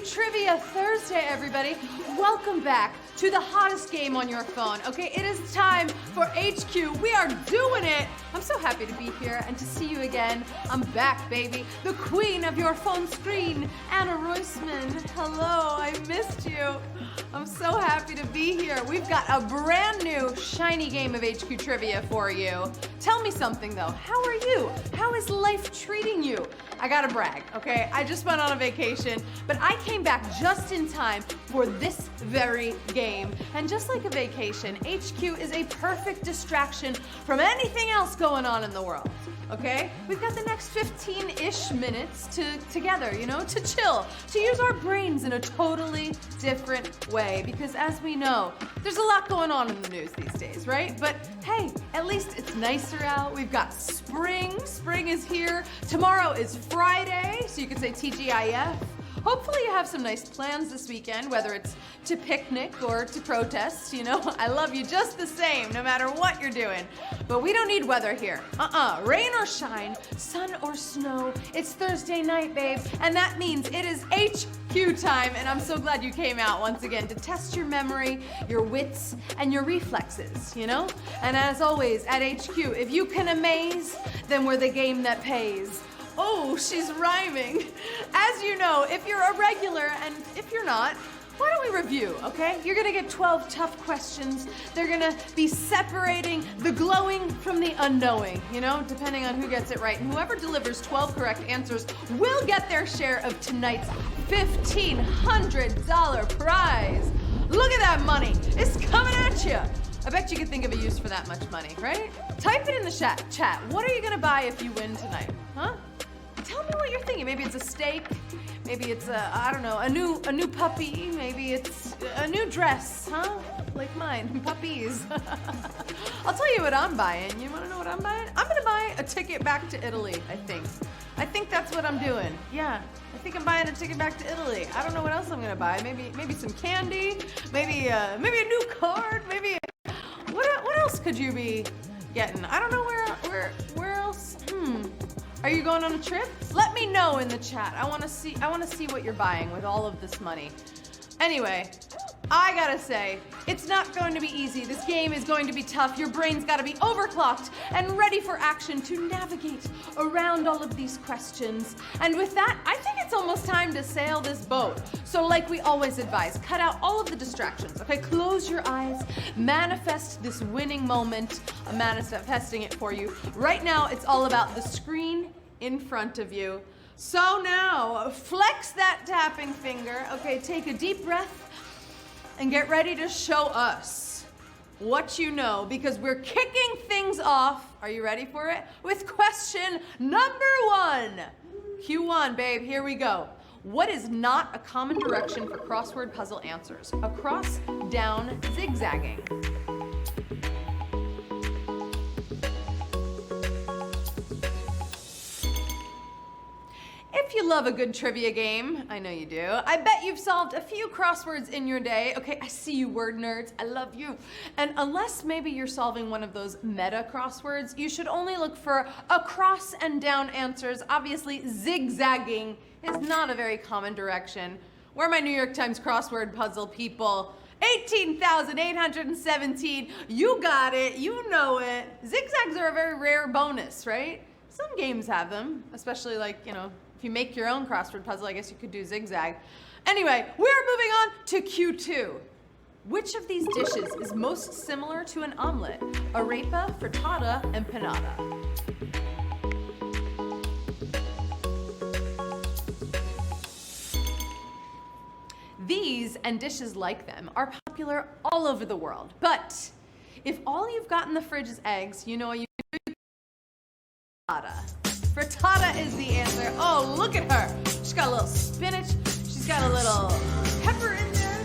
Trivia Thursday, everybody. Welcome back to the hottest game on your phone. Okay, it is time for HQ. We are doing it. I'm so happy to be here and to see you again. I'm back, baby. The queen of your phone screen, Anna Roisman. Hello, I missed you. I'm so happy to be here. We've got a brand new shiny game of HQ Trivia for you. Tell me something though. How are you? How is life treating you? I gotta brag, okay? I just went on a vacation, but I came back just in time for this very game. And just like a vacation, HQ is a perfect distraction from anything else going on in the world, okay? We've got the next 15-ish minutes together, you know, to chill, to use our brains in a totally different way. Because as we know, there's a lot going on in the news these days, right? But hey, at least it's nicer out. We've got spring. Spring is here. Tomorrow is Friday, so you could say TGIF. Hopefully you have some nice plans this weekend, whether it's to picnic or to protest, you know. I love you just the same, no matter what you're doing. But we don't need weather here. Rain or shine, sun or snow, it's Thursday night, babe. And that means it is HQ time, and I'm so glad you came out once again to test your memory, your wits, and your reflexes, you know? And as always, at HQ, if you can amaze, then we're the game that pays. Oh, she's rhyming. As you know, if you're a regular, and if you're not, why don't we review, okay? You're gonna get 12 tough questions. They're gonna be separating the glowing from the unknowing, you know, depending on who gets it right. And whoever delivers 12 correct answers will get their share of tonight's $1,500 prize. Look at that money. It's coming at you. I bet you could think of a use for that much money, right? Type it in the chat. What are you gonna buy if you win tonight, huh? Tell me what you're thinking. Maybe it's a steak. Maybe it's I don't know, a new puppy. Maybe it's a new dress, huh? Like mine, puppies. I'll tell you what I'm buying. You wanna know what I'm buying? I'm gonna buy a ticket back to Italy, I think. I think that's what I'm doing. Yeah, I think I'm buying a ticket back to Italy. I don't know what else I'm gonna buy. Maybe some candy. Maybe a new card. Maybe what else could you be getting? I don't know where else. Are you going on a trip? Let me know in the chat. I want to see what you're buying with all of this money. Anyway, I gotta say, it's not going to be easy. This game is going to be tough. Your brain's gotta be overclocked and ready for action to navigate around all of these questions. And with that, I think it's almost time to sail this boat. So like we always advise, cut out all of the distractions, okay? Close your eyes, manifest this winning moment. I'm manifesting it for you. Right now, it's all about the screen in front of you. So now, flex that tapping finger. Okay, take a deep breath and get ready to show us what you know, because we're kicking things off. Are you ready for it? With question number 1. Q1, babe, here we go. What is not a common direction for crossword puzzle answers? Across, down, zigzagging. If you love a good trivia game, I know you do, I bet you've solved a few crosswords in your day. Okay, I see you word nerds, I love you. And unless maybe you're solving one of those meta crosswords, you should only look for across and down answers. Obviously, zigzagging is not a very common direction. Where are my New York Times crossword puzzle people? 18,817, you got it, you know it. Zigzags are a very rare bonus, right? Some games have them, especially like, you know, if you make your own crossword puzzle, I guess you could do zigzag. Anyway, we're moving on to Q2. Which of these dishes is most similar to an omelet? Arepa, frittata, and panada. These and dishes like them are popular all over the world. But if all you've got in the fridge is eggs, you know you do frittata. Frittata is the answer. Oh, look at her. She's got a little spinach. She's got a little pepper in there.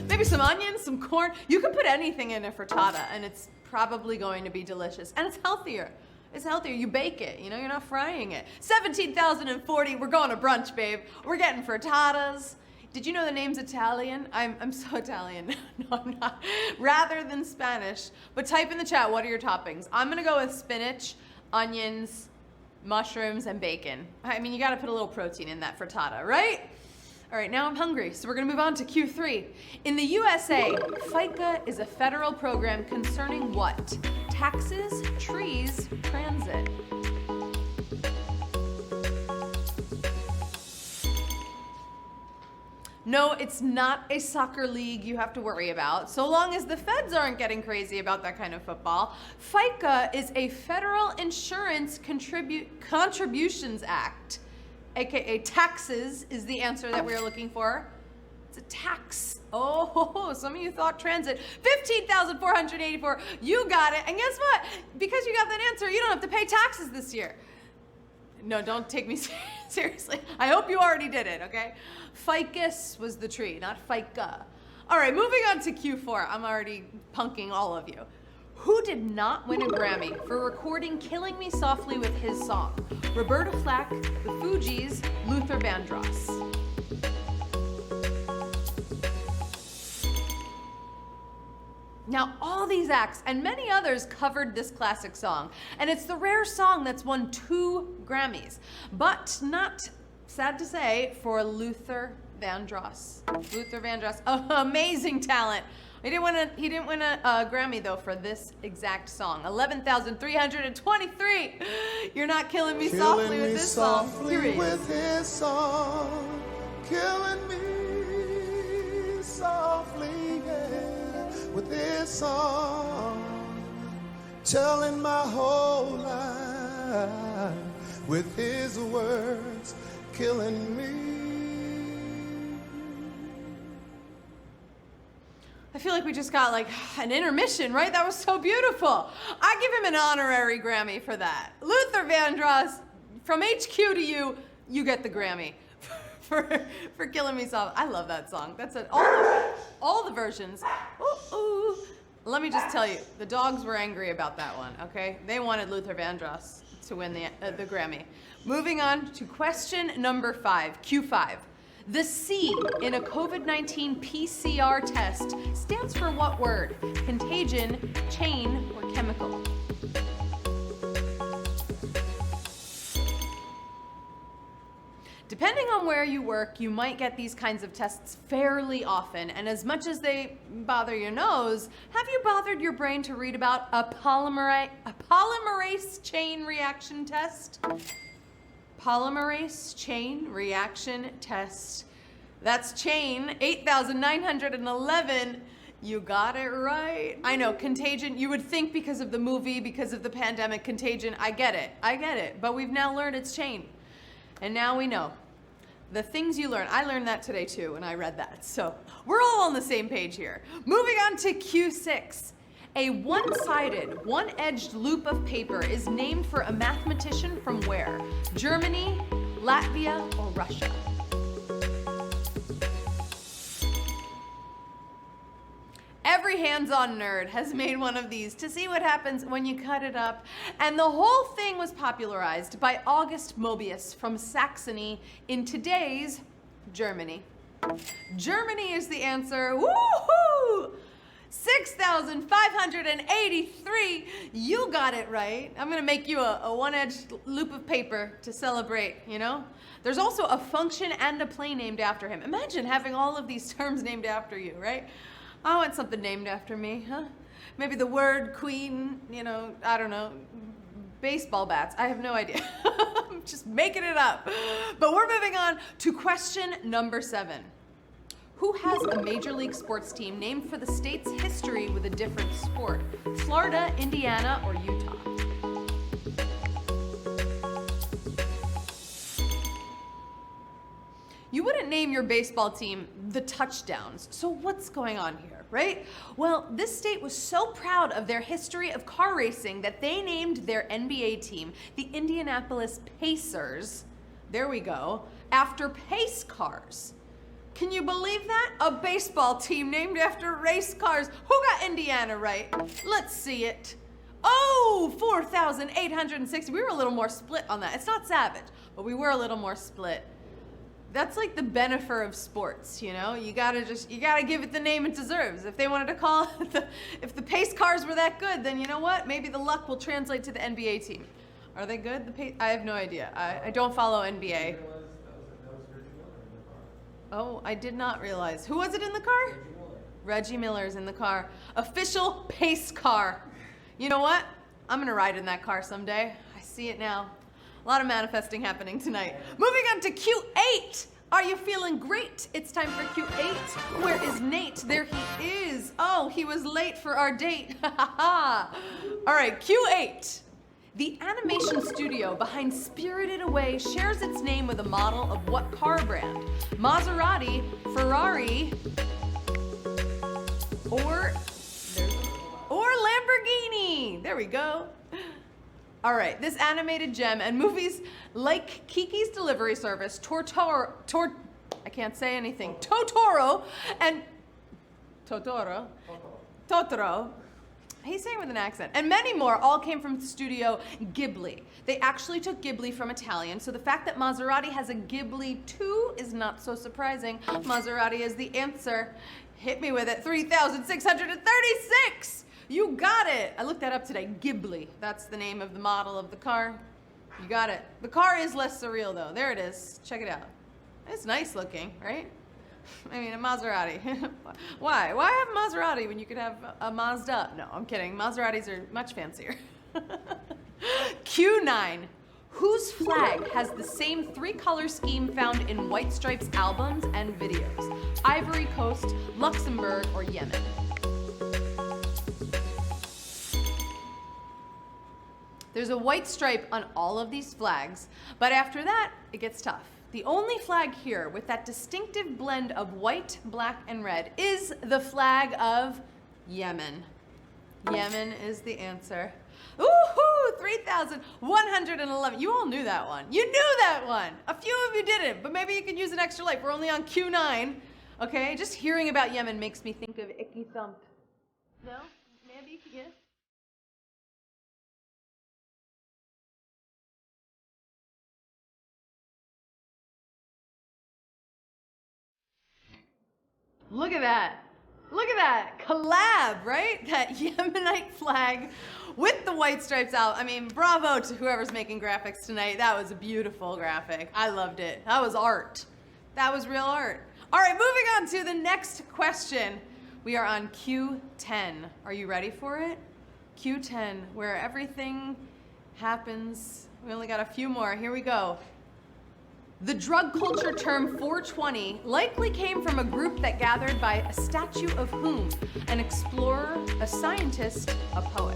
Maybe some onions, some corn. You can put anything in a frittata and it's probably going to be delicious. And it's healthier. It's healthier. You bake it, you know, you're not frying it. 17,040, we're going to brunch, babe. We're getting frittatas. Did you know the name's Italian? I'm so Italian. No, I'm not. Rather than Spanish. But type in the chat, what are your toppings? I'm gonna go with spinach, onions, mushrooms, and bacon. I mean, you gotta put a little protein in that frittata, right? All right, now I'm hungry, so we're gonna move on to Q3. In the USA, FICA is a federal program concerning what? Taxes, trees, transit. No, it's not a soccer league you have to worry about, so long as the feds aren't getting crazy about that kind of football. FICA is a Federal Insurance Contributions Act, aka taxes is the answer that we're looking for. It's a tax. Oh, some of you thought transit. 15,484, you got it. And guess what? Because you got that answer, you don't have to pay taxes this year. No, don't take me seriously. I hope you already did it, okay? Ficus was the tree, not FICA. All right, moving on to Q4. I'm already punking all of you. Who did not win a Grammy for recording Killing Me Softly with his song? Roberta Flack, the Fugees, Luther Vandross. Now, all these acts and many others covered this classic song, and it's the rare song that's won 2 Grammys, but not, sad to say, for Luther Vandross. Luther Vandross, amazing talent. He didn't win a Grammy though for this exact song. 11,323. You're not killing me softly with this song. Here he is. With his song, killing me with this song, telling my whole life with his words killing me. I feel like we just got like an intermission, right? That was so beautiful. I give him an honorary Grammy for that. Luther Vandross, from HQ to you, you get the Grammy for killing me soft. I love that song. That's all the versions. Ooh, ooh. Let me just tell you, the dogs were angry about that one, okay? They wanted Luther Vandross to win the Grammy. Moving on to question number 5, Q5. The C in a COVID-19 PCR test stands for what word? Contagion, chain, or chemical? Depending on where you work, you might get these kinds of tests fairly often, and as much as they bother your nose, have you bothered your brain to read about a polymerase chain reaction test? Polymerase chain reaction test. That's chain 8,911. You got it right. I know, Contagion, you would think because of the movie, because of the pandemic, Contagion, I get it. But we've now learned it's chain. And now we know. The things you learn, I learned that today too when I read that. So we're all on the same page here. Moving on to Q6. A one-sided, one-edged loop of paper is named for a mathematician from where? Germany, Latvia, or Russia? Every hands-on nerd has made one of these to see what happens when you cut it up. And the whole thing was popularized by August Mobius from Saxony in today's Germany. Germany is the answer. Woohoo! 6,583. You got it right. I'm gonna make you a one-edged loop of paper to celebrate, you know? There's also a function and a plane named after him. Imagine having all of these terms named after you, right? I want something named after me, huh? Maybe the word queen, you know, I don't know, baseball bats. I have no idea. I'm just making it up. But we're moving on to question number 7. Who has a Major League sports team named for the state's history with a different sport? Florida, Indiana, or Utah? You wouldn't name your baseball team the Touchdowns, so what's going on here, right? Well, this state was so proud of their history of car racing that they named their NBA team, the Indianapolis Pacers, there we go, after pace cars. Can you believe that? A baseball team named after race cars. Who got Indiana right? Let's see it. Oh, 4,860. We were a little more split on that. It's not savage, but we were a little more split. That's like the benefit of sports, you know? You gotta give it the name it deserves. If they wanted to call it if the pace cars were that good, then you know what? Maybe the luck will translate to the NBA team. Are they good? I have no idea. I don't follow NBA. Oh, I did not realize. Who was it in the car? Reggie Miller's in the car. Official pace car. You know what? I'm gonna ride in that car someday. I see it now. A lot of manifesting happening tonight. Moving on to Q8. Are you feeling great? It's time for Q8. Where is Nate? There he is. Oh, he was late for our date. All right, Q8. The animation studio behind Spirited Away shares its name with a model of what car brand? Maserati, Ferrari, or Lamborghini. There we go. All right, this animated gem and movies like Kiki's Delivery Service, Totoro, and Totoro. He's saying with an accent. And many more all came from the studio Ghibli. They actually took Ghibli from Italian, so the fact that Maserati has a Ghibli too is not so surprising. Maserati is the answer. Hit me with it. 3,636. You got it. I looked that up today. Ghibli. That's the name of the model of the car. You got it. The car is less surreal though. There it is. Check it out. It's nice looking, right? I mean, a Maserati. Why? Why have a Maserati when you could have a Mazda? No, I'm kidding. Maseratis are much fancier. Q9. Whose flag has the same 3-color scheme found in White Stripes albums and videos? Ivory Coast, Luxembourg, or Yemen? There's a white stripe on all of these flags, but after that, it gets tough. The only flag here with that distinctive blend of white, black, and red is the flag of Yemen. Yemen is the answer. Woohoo! 3,111. You all knew that one. You knew that one. A few of you didn't, but maybe you can use an extra life. We're only on Q9. Okay? Just hearing about Yemen makes me think of Icky Thump. No? Maybe? Yes? Look at that. Look at that. Collab, right? That Yemenite flag with the white stripes out. I mean, bravo to whoever's making graphics tonight. That was a beautiful graphic. I loved it. That was art. That was real art. All right, moving on to the next question. We are on Q10. Are you ready for it? Q10, where everything happens. We only got a few more. Here we go. The drug culture term 420 likely came from a group that gathered by a statue of whom? An explorer, a scientist, a poet.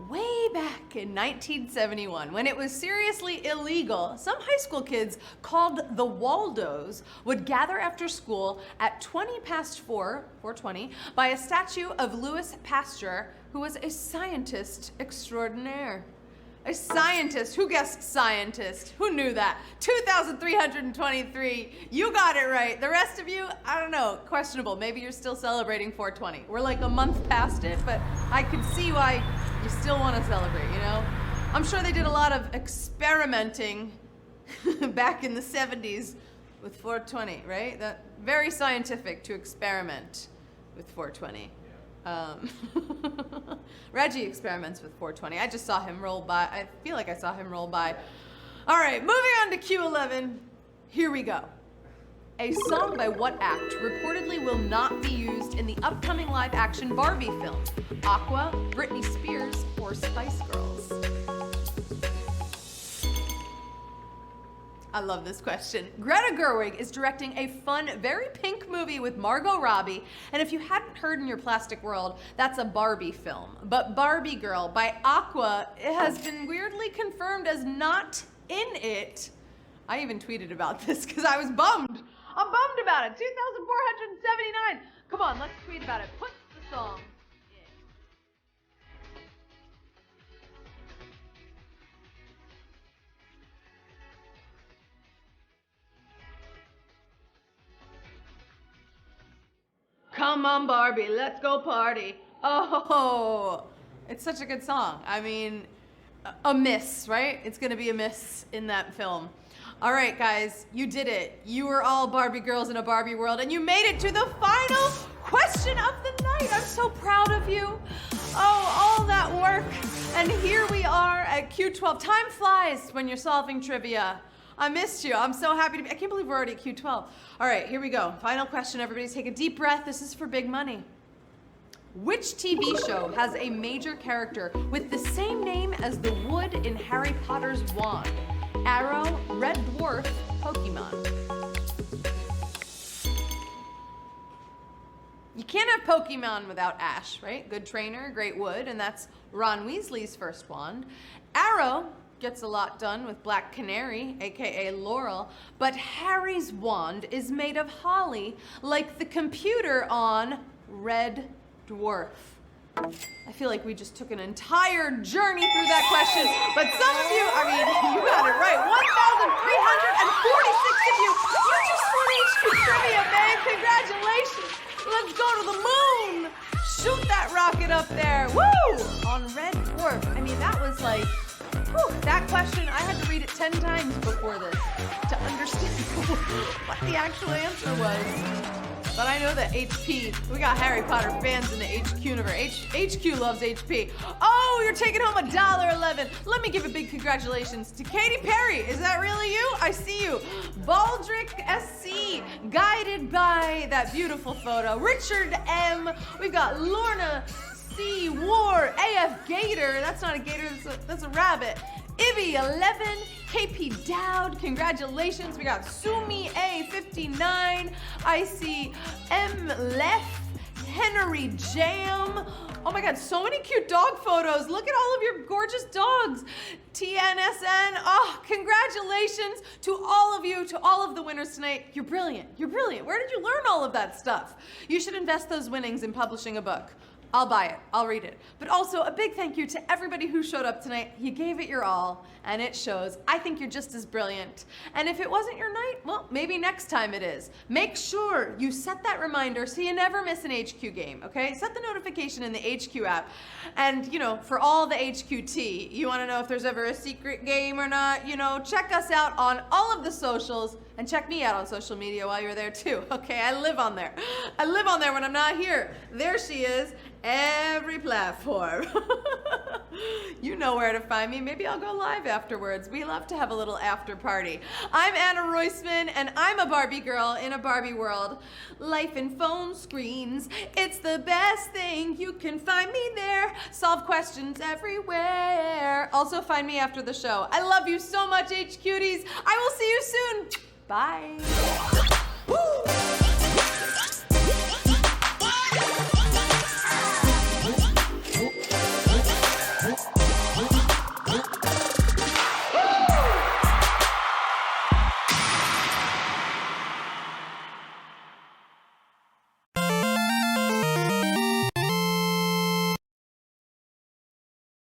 Way back in 1971, when it was seriously illegal, some high school kids called the Waldos would gather after school at 4:20, by a statue of Louis Pasteur, who was a scientist extraordinaire. A scientist. Who guessed scientist? Who knew that? 2,323. You got it right. The rest of you, I don't know, questionable. Maybe you're still celebrating 420. We're like a month past it, but I could see why you still want to celebrate, you know? I'm sure they did a lot of experimenting back in the 70s with 420, right? That very scientific to experiment with 420. Reggie experiments with 420. I just saw him roll by. I feel like I saw him roll by. All right, moving on to Q11. Here we go. A song by what act reportedly will not be used in the upcoming live-action Barbie film? Aqua, Britney Spears, or Spice Girls? I love this question. Greta Gerwig is directing a fun, very pink movie with Margot Robbie, and if you hadn't heard in your plastic world, that's a Barbie film. But Barbie Girl by Aqua has been weirdly confirmed as not in it. I even tweeted about this because I was bummed. I'm bummed about it. 2,479. Come on, let's tweet about it. Put the song. Come on, Barbie, let's go party. Oh, it's such a good song. I mean, a miss, right? It's gonna be a miss in that film. All right, guys, you did it. You were all Barbie girls in a Barbie world, and you made it to the final question of the night. I'm so proud of you. Oh, all that work. And here we are at Q12. Time flies when you're solving trivia. I missed you. I'm so happy to be. I can't believe we're already at Q12. All right, here we go. Final question. Everybody take a deep breath. This is for big money. Which TV show has a major character with the same name as the wood in Harry Potter's wand? Arrow, Red Dwarf, Pokemon. You can't have Pokemon without Ash, right? Good trainer, great wood, and that's Ron Weasley's first wand. Arrow gets a lot done with Black Canary, aka Laurel, but Harry's wand is made of holly, like the computer on Red Dwarf. I feel like we just took an entire journey through that question, but some of you, I mean, you got it right. 1,346 of you, you just won HQ Trivia, babe. Congratulations. Let's go to the moon. Shoot that rocket up there. Woo! On Red Dwarf. I mean, that was like, whew, that question, I had to read it 10 times before this to understand what the actual answer was. But I know that HP, we got Harry Potter fans in the HQ universe. HQ loves HP. Oh, you're taking home $1.11. Let me give a big congratulations to Katy Perry. Is that really you? I see you. Baldrick SC, guided by that beautiful photo. Richard M. We've got Lorna C. War, AF Gator. That's not a gator, that's a rabbit. Ibby 11, KP Dowd, congratulations. We got Sumi A 59. I see M Lef, Henry Jam. Oh my God, so many cute dog photos. Look at all of your gorgeous dogs. TNSN, oh, congratulations to all of you, to all of the winners tonight. You're brilliant, you're brilliant. Where did you learn all of that stuff? You should invest those winnings in publishing a book. I'll buy it, I'll read it. But also a big thank you to everybody who showed up tonight. You gave it your all, and it shows. I think you're just as brilliant. And if it wasn't your night, well, maybe next time it is. Make sure you set that reminder so you never miss an HQ game, okay? Set the notification in the HQ app. And, you know, for all the HQT, you wanna know if there's ever a secret game or not, you know, check us out on all of the socials, and check me out on social media while you're there too, okay? I live on there. I live on there when I'm not here. There she is, every platform. You know where to find me. Maybe I'll go live afterwards. We love to have a little after party. I'm Anna Roisman, and I'm a Barbie girl in a Barbie world. Life in phone screens, it's the best thing. You can find me there. Solve questions everywhere. Also find me after the show. I love you so much, HQties. I will see you soon. Bye.